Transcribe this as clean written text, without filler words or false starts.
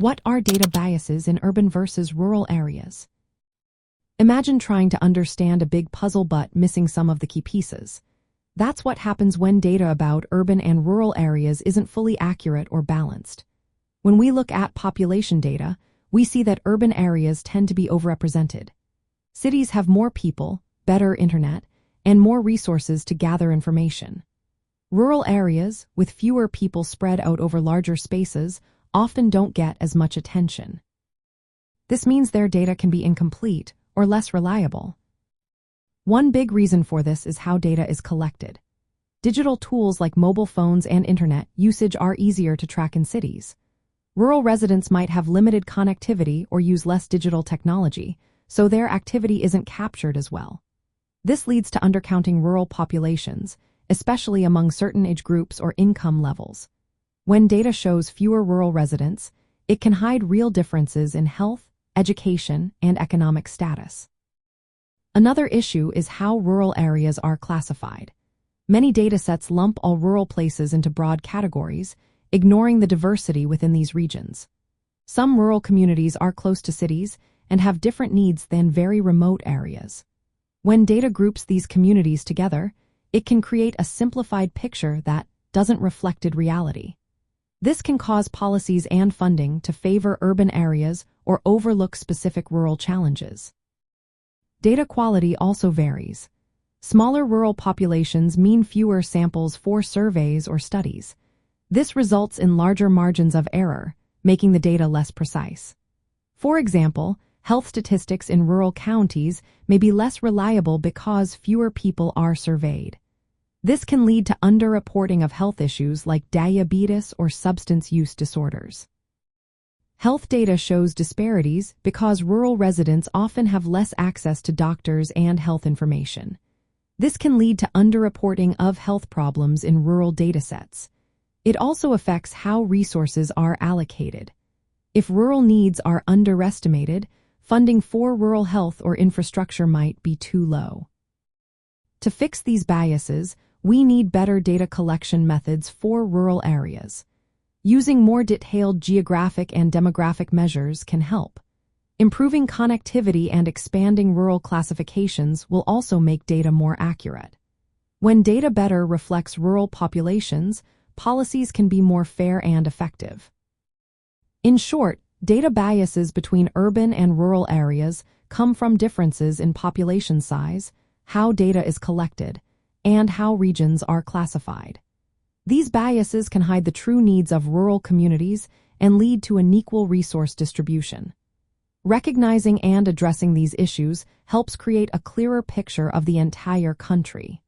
What are data biases in urban versus rural areas? Imagine trying to understand a big puzzle but missing some of the key pieces. That's what happens when data about urban and rural areas isn't fully accurate or balanced. When we look at population data, we see that urban areas tend to be overrepresented. Cities have more people, better internet, and more resources to gather information. Rural areas, with fewer people spread out over larger spaces, often don't get as much attention. This means their data can be incomplete or less reliable. One big reason for this is how data is collected. Digital tools like mobile phones and internet usage are easier to track in cities. Rural residents might have limited connectivity or use less digital technology, so their activity isn't captured as well. This leads to undercounting rural populations, especially among certain age groups or income levels. When data shows fewer rural residents, it can hide real differences in health, education, and economic status. Another issue is how rural areas are classified. Many datasets lump all rural places into broad categories, ignoring the diversity within these regions. Some rural communities are close to cities and have different needs than very remote areas. When data groups these communities together, it can create a simplified picture that doesn't reflect reality. This can cause policies and funding to favor urban areas or overlook specific rural challenges. Data quality also varies. Smaller rural populations mean fewer samples for surveys or studies. This results in larger margins of error, making the data less precise. For example, health statistics in rural counties may be less reliable because fewer people are surveyed. This can lead to underreporting of health issues like diabetes or substance use disorders. Health data shows disparities because rural residents often have less access to doctors and health information. This can lead to underreporting of health problems in rural datasets. It also affects how resources are allocated. If rural needs are underestimated, funding for rural health or infrastructure might be too low. To fix these biases, we need better data collection methods for rural areas. Using more detailed geographic and demographic measures can help. Improving connectivity and expanding rural classifications will also make data more accurate. When data better reflects rural populations, policies can be more fair and effective. In short, data biases between urban and rural areas come from differences in population size, how data is collected, and how regions are classified. These biases can hide the true needs of rural communities and lead to unequal resource distribution. Recognizing and addressing these issues helps create a clearer picture of the entire country.